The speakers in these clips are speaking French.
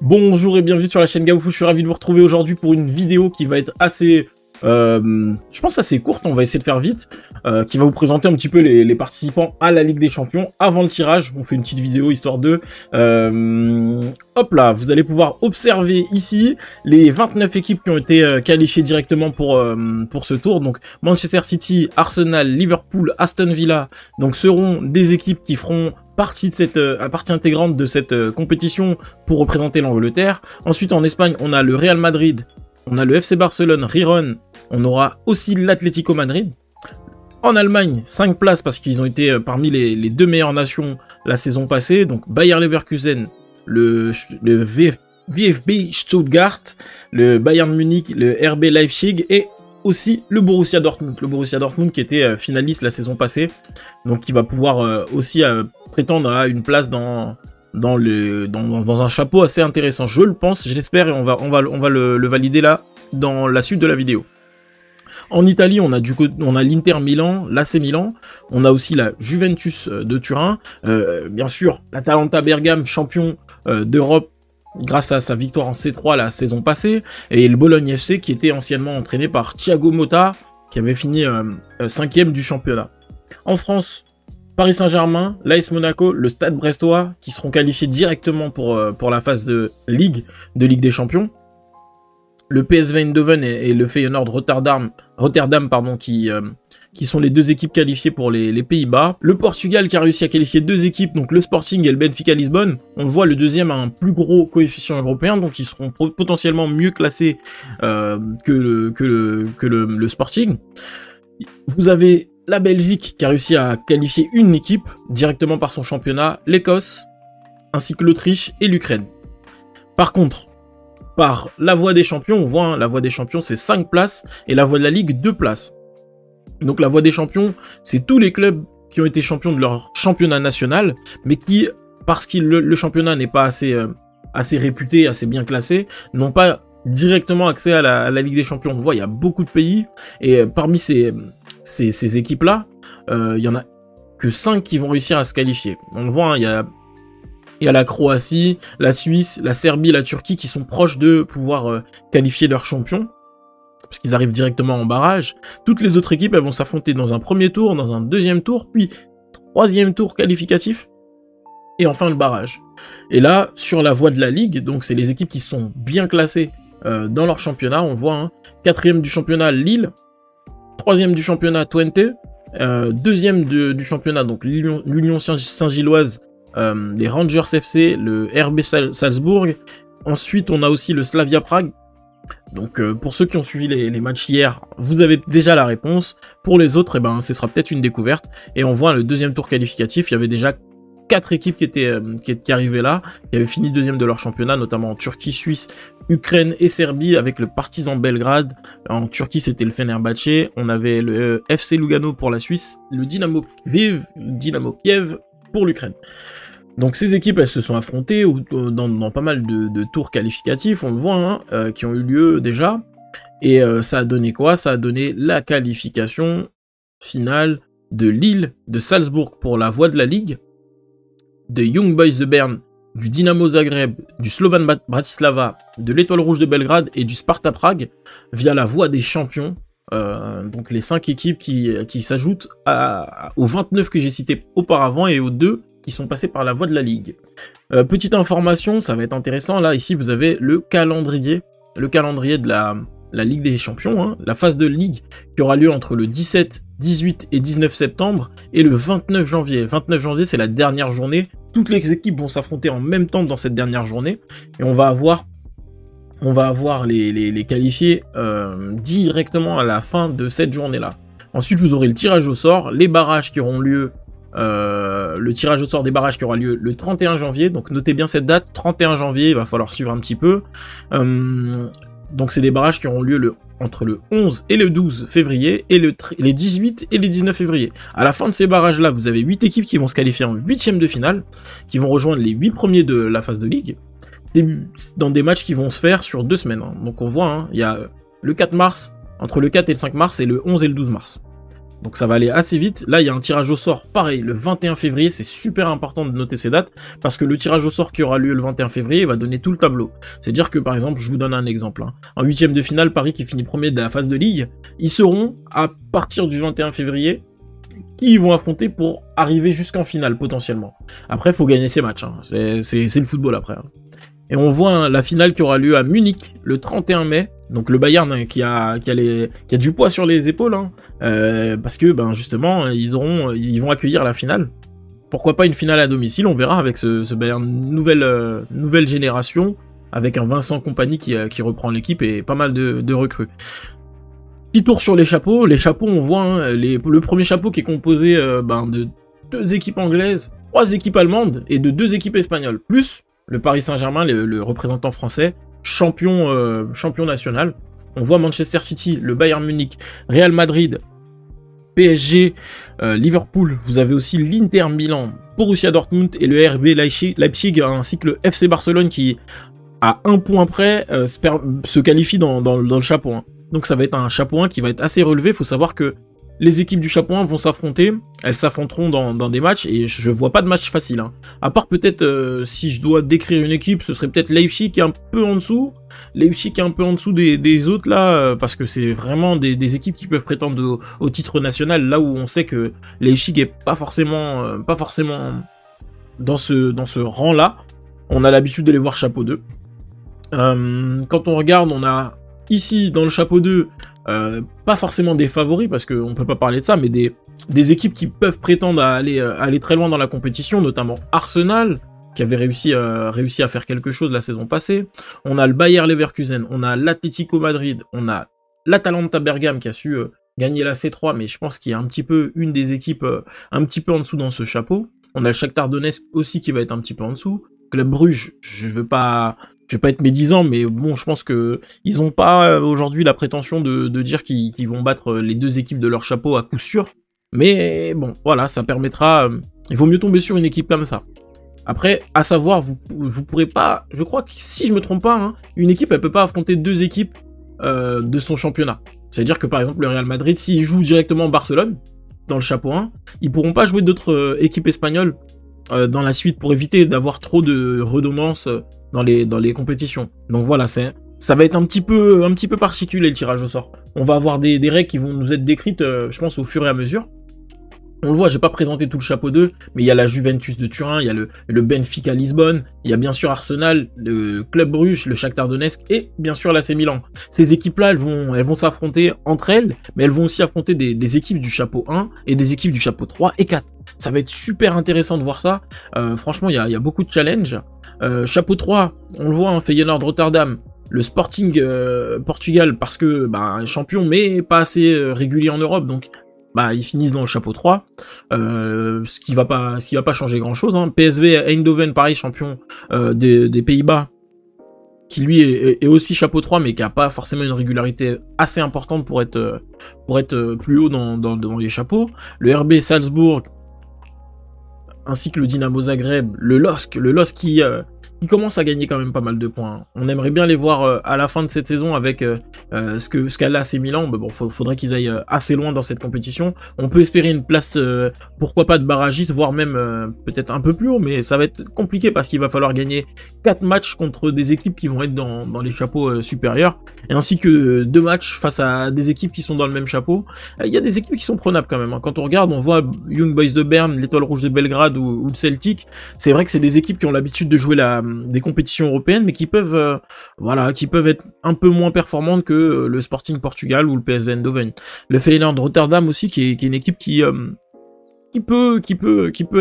Bonjour et bienvenue sur la chaîne Gaoufou, je suis ravi de vous retrouver aujourd'hui pour une vidéo qui va être assez, je pense assez courte, on va essayer de faire vite, qui va vous présenter un petit peu les participants à la Ligue des Champions avant le tirage. On fait une petite vidéo histoire de, hop là, vous allez pouvoir observer ici les 29 équipes qui ont été qualifiées directement pour ce tour. Donc Manchester City, Arsenal, Liverpool, Aston Villa, donc seront des équipes qui feront partie intégrante de cette compétition pour représenter l'Angleterre. Ensuite, en Espagne, on a le Real Madrid, on a le FC Barcelone, Riron, on aura aussi l'Atlético Madrid. En Allemagne, 5 places parce qu'ils ont été parmi les deux meilleures nations la saison passée. Donc Bayer Leverkusen, le VfB Stuttgart, le Bayern Munich, le RB Leipzig et aussi le Borussia Dortmund. Le Borussia Dortmund qui était finaliste la saison passée. Donc qui va pouvoir aussi prétendre à une place dans un chapeau assez intéressant. Je le pense, je l'espère, et on va le valider là dans la suite de la vidéo. En Italie, on a l'Inter Milan, l'AC Milan, on a aussi la Juventus de Turin, bien sûr l'Atalanta Bergame, champion d'Europe grâce à sa victoire en C3 la saison passée, et le Bologne FC qui était anciennement entraîné par Thiago Motta, qui avait fini 5e du championnat. En France, Paris Saint-Germain, l'AS Monaco, le Stade Brestois, qui seront qualifiés directement pour la phase de Ligue des Champions. Le PSV Eindhoven et le Feyenoord Rotterdam qui sont les deux équipes qualifiées pour les Pays-Bas. Le Portugal qui a réussi à qualifier deux équipes, donc le Sporting et le Benfica Lisbonne. On le voit, le deuxième a un plus gros coefficient européen, donc ils seront potentiellement mieux classés que le Sporting. Vous avez la Belgique qui a réussi à qualifier une équipe directement par son championnat, l'Écosse, ainsi que l'Autriche et l'Ukraine. Par contre, par la voie des champions, on voit, hein, la voie des champions c'est 5 places, et la voie de la Ligue 2 places. Donc la voie des champions, c'est tous les clubs qui ont été champions de leur championnat national, mais qui, parce que le championnat n'est pas assez réputé, assez bien classé, n'ont pas directement accès à la Ligue des Champions. On voit, il y a beaucoup de pays, et parmi ces équipes-là, il y en a que 5 qui vont réussir à se qualifier. On le voit, hein, il y a la Croatie, la Suisse, la Serbie, la Turquie qui sont proches de pouvoir qualifier leurs champions, parce qu'ils arrivent directement en barrage. Toutes les autres équipes, elles vont s'affronter dans un premier tour, dans un deuxième tour, puis troisième tour qualificatif, et enfin le barrage. Et là, sur la voie de la Ligue, donc c'est les équipes qui sont bien classées dans leur championnat. On voit, hein, 4e du championnat Lille, 3e du championnat Twente, 2e du championnat donc l'Union Saint-Gilloise, les Rangers FC, le RB Salzbourg. Ensuite on a aussi le Slavia Prague. Donc pour ceux qui ont suivi les matchs hier, vous avez déjà la réponse. Pour les autres, eh ben, ce sera peut-être une découverte. Et on voit le deuxième tour qualificatif, il y avait déjà 4 équipes qui arrivaient là, qui avaient fini deuxième de leur championnat, notamment en Turquie, Suisse, Ukraine et Serbie, avec le Partizan Belgrade. En Turquie, c'était le Fenerbahçe. On avait le FC Lugano pour la Suisse, le Dynamo Kiev pour l'Ukraine. Donc ces équipes, elles se sont affrontées dans pas mal de tours qualificatifs, on le voit, hein, qui ont eu lieu déjà. Et ça a donné quoi? Ça a donné la qualification finale de Lille, de Salzbourg pour la voie de la Ligue, de Young Boys de Berne, du Dynamo Zagreb, du Slovan Bratislava, de l'Étoile Rouge de Belgrade et du Sparta Prague via la voie des champions. Donc les 5 équipes qui s'ajoutent aux 29 que j'ai cités auparavant et aux 2 qui sont passés par la voie de la Ligue. Petite information, ça va être intéressant, là ici vous avez le calendrier de la Ligue des Champions, hein, la phase de Ligue qui aura lieu entre le 17, 18 et 19 septembre et le 29 janvier. Le 29 janvier c'est la dernière journée, toutes les équipes vont s'affronter en même temps dans cette dernière journée, et on va avoir les qualifiés directement à la fin de cette journée-là. Ensuite, vous aurez le tirage au sort, les barrages qui auront lieu, le tirage au sort des barrages qui aura lieu le 31 janvier, donc notez bien cette date, 31 janvier, il va falloir suivre un petit peu. Donc c'est des barrages qui auront lieu entre le 11 et le 12 février, et les 18 et les 19 février. À la fin de ces barrages-là, vous avez 8 équipes qui vont se qualifier en 8e de finale, qui vont rejoindre les 8 premiers de la phase de Ligue, dans des matchs qui vont se faire sur 2 semaines. Hein. Donc on voit, hein, il y a le 4 mars, entre le 4 et le 5 mars, et le 11 et le 12 mars. Donc ça va aller assez vite. Là, il y a un tirage au sort, pareil, le 21 février, c'est super important de noter ces dates, parce que le tirage au sort qui aura lieu le 21 février va donner tout le tableau. C'est-à-dire que, par exemple, je vous donne un exemple. En 8e de finale, Paris qui finit premier de la phase de Ligue, ils seront, à partir du 21 février, qui ils vont affronter pour arriver jusqu'en finale, potentiellement. Après, il faut gagner ces matchs. C'est le football après. Et on voit la finale qui aura lieu à Munich le 31 mai. Donc le Bayern qui a du poids sur les épaules, parce que justement ils vont accueillir la finale. Pourquoi pas une finale à domicile, on verra avec ce Bayern nouvelle génération, avec un Vincent Kompany qui reprend l'équipe et pas mal de recrues. Petit tour sur les chapeaux. Les chapeaux, on voit le premier chapeau qui est composé de 2 équipes anglaises, 3 équipes allemandes et de 2 équipes espagnoles, plus le Paris Saint-Germain, le représentant français, champion national. On voit Manchester City, le Bayern Munich, Real Madrid, PSG, Liverpool. Vous avez aussi l'Inter Milan, Borussia Dortmund et le RB Leipzig, ainsi que le FC Barcelone qui, à 1 point près, se qualifie dans le chapeau 1. Donc ça va être un chapeau 1 qui va être assez relevé. Il faut savoir que les équipes du chapeau 1 vont s'affronter, elles s'affronteront dans des matchs, et je vois pas de match facile. À part peut-être, si je dois décrire une équipe, ce serait peut-être Leipzig qui est un peu en dessous. Leipzig qui est un peu en dessous des autres là, parce que c'est vraiment des équipes qui peuvent prétendre au titre national, là où on sait que Leipzig est pas forcément dans ce rang-là. On a l'habitude de les voir chapeau 2. Quand on regarde, on a ici dans le chapeau 2, pas forcément des favoris, parce qu'on peut pas parler de ça, mais des équipes qui peuvent prétendre à aller très loin dans la compétition, notamment Arsenal, qui avait réussi à faire quelque chose la saison passée. On a le Bayer Leverkusen, on a l'Atlético Madrid, on a l'Atalanta Bergame qui a su gagner la C3, mais je pense qu'il y a un petit peu une des équipes un petit peu en dessous dans ce chapeau. On a le Shakhtar Donetsk aussi qui va être un petit peu en dessous. Club Bruges, je vais pas être médisant, mais bon, je pense que ils ont pas aujourd'hui la prétention de dire qu'ils vont battre les 2 équipes de leur chapeau à coup sûr. Mais bon, voilà, ça permettra. Il vaut mieux tomber sur une équipe comme ça. Après, à savoir, vous pourrez pas. Je crois que si je me trompe pas, une équipe elle peut pas affronter 2 équipes de son championnat. C'est-à-dire que par exemple le Real Madrid, s'il joue directement Barcelone dans le chapeau 1, ils pourront pas jouer d'autres équipes espagnoles dans la suite pour éviter d'avoir trop de redondance dans les compétitions. Donc voilà, ça va être un petit peu particulier le tirage au sort. On va avoir des règles qui vont nous être décrites, je pense, au fur et à mesure. On le voit, j'ai pas présenté tout le chapeau 2, mais il y a la Juventus de Turin, il y a le Benfica Lisbonne, il y a bien sûr Arsenal, le Club Bruges, le Shakhtar Donetsk et bien sûr l'AC Milan. Ces équipes-là, elles vont s'affronter entre elles, mais elles vont aussi affronter des équipes du chapeau 1 et des équipes du chapeau 3 et 4. Ça va être super intéressant de voir ça. Franchement, il y a beaucoup de challenges. Chapeau 3, on le voit, Feyenoord Rotterdam, le Sporting Portugal, parce que champion, mais pas assez régulier en Europe, donc ils finissent dans le chapeau 3, ce qui va pas changer grand chose. PSV Eindhoven, pareil, champion des Pays-Bas, qui lui est aussi chapeau 3, mais qui a pas forcément une régularité assez importante pour être plus haut dans les chapeaux. Le RB Salzbourg, ainsi que le Dynamo Zagreb, le LOSC qui commence à gagner quand même pas mal de points. On aimerait bien les voir à la fin de cette saison avec ce qu'a l'AC Milan. Mais bon, faudrait qu'ils aillent assez loin dans cette compétition. On peut espérer une place, pourquoi pas de barragiste, voire même peut-être un peu plus haut, mais ça va être compliqué parce qu'il va falloir gagner 4 matchs contre des équipes qui vont être dans les chapeaux supérieurs, et ainsi que 2 matchs face à des équipes qui sont dans le même chapeau. Il y a des équipes qui sont prenables quand même. Quand on regarde, on voit Young Boys de Berne, l'Étoile Rouge de Belgrade ou le Celtic. C'est vrai que c'est des équipes qui ont l'habitude de jouer des compétitions européennes, mais qui peuvent être un peu moins performantes que le Sporting Portugal ou le PSV Eindhoven. Le Feyenoord Rotterdam aussi, qui est une équipe qui peut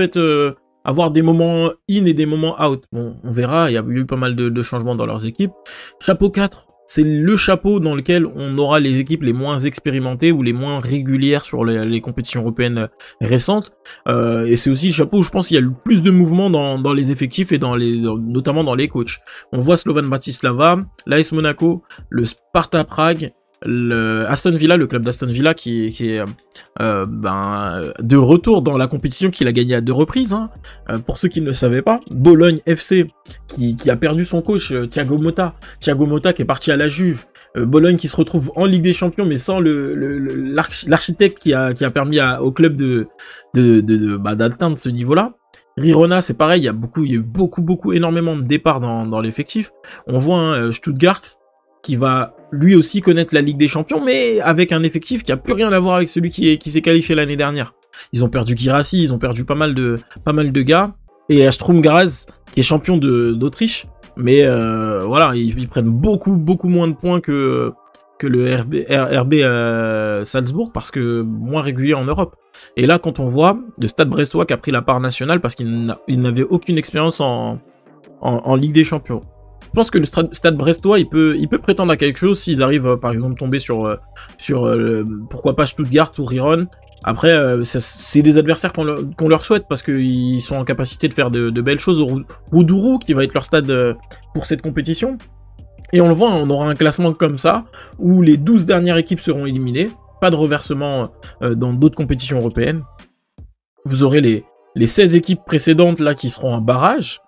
être avoir des moments in et des moments out. Bon, on verra, il y a eu pas mal de changements dans leurs équipes. Chapeau 4, c'est le chapeau dans lequel on aura les équipes les moins expérimentées ou les moins régulières sur les compétitions européennes récentes. Et c'est aussi le chapeau où je pense qu'il y a le plus de mouvements dans les effectifs et notamment dans les coachs. On voit Slovan Bratislava, l'AS Monaco, le Sparta Prague, Aston Villa, le club d'Aston Villa qui est de retour dans la compétition, qu'il a gagné à 2 reprises. Hein. Pour ceux qui ne le savaient pas, Bologne FC qui a perdu son coach Thiago Motta qui est parti à la Juve. Bologne qui se retrouve en Ligue des Champions mais sans l'architecte qui a permis au club d'atteindre ce niveau-là. Girona, c'est pareil, il y a eu énormément de départs dans l'effectif. On voit Stuttgart qui va lui aussi connaître la Ligue des Champions, mais avec un effectif qui a plus rien à voir avec celui qui s'est qualifié l'année dernière. Ils ont perdu Guirassy, ils ont perdu pas mal de gars, et Sturm Graz qui est champion d'Autriche, mais voilà, ils prennent beaucoup moins de points que le RB Salzbourg, parce que moins régulier en Europe. Et là, quand on voit le Stade Brestois qui a pris la part nationale parce qu'il n'avait aucune expérience en Ligue des Champions. Je pense que le Stade Brestois, il peut prétendre à quelque chose s'ils arrivent, par exemple, tomber sur pourquoi pas Stuttgart ou Riron. Après, c'est des adversaires qu'on leur souhaite parce qu'ils sont en capacité de faire de belles choses. Roudourou, qui va être leur stade pour cette compétition. Et on le voit, on aura un classement comme ça, où les 12 dernières équipes seront éliminées. Pas de reversement dans d'autres compétitions européennes. Vous aurez les 16 équipes précédentes là qui seront en barrage.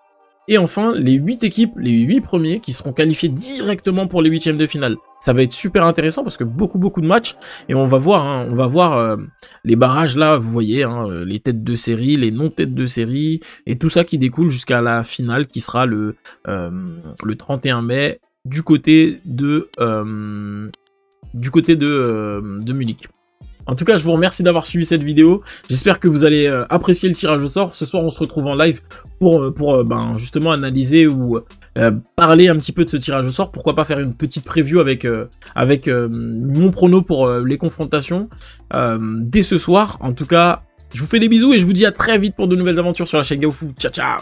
Et enfin, les 8 premiers qui seront qualifiés directement pour les 8e de finale. Ça va être super intéressant parce que beaucoup de matchs. Et on va voir les barrages là, vous voyez, les têtes de série, les non-têtes de série, et tout ça qui découle jusqu'à la finale qui sera le 31 mai du côté de Munich. En tout cas, je vous remercie d'avoir suivi cette vidéo. J'espère que vous allez apprécier le tirage au sort. Ce soir, on se retrouve en live pour justement analyser ou parler un petit peu de ce tirage au sort. Pourquoi pas faire une petite preview avec mon prono pour les confrontations dès ce soir. En tout cas, je vous fais des bisous et je vous dis à très vite pour de nouvelles aventures sur la chaîne Gaofu. Ciao, ciao!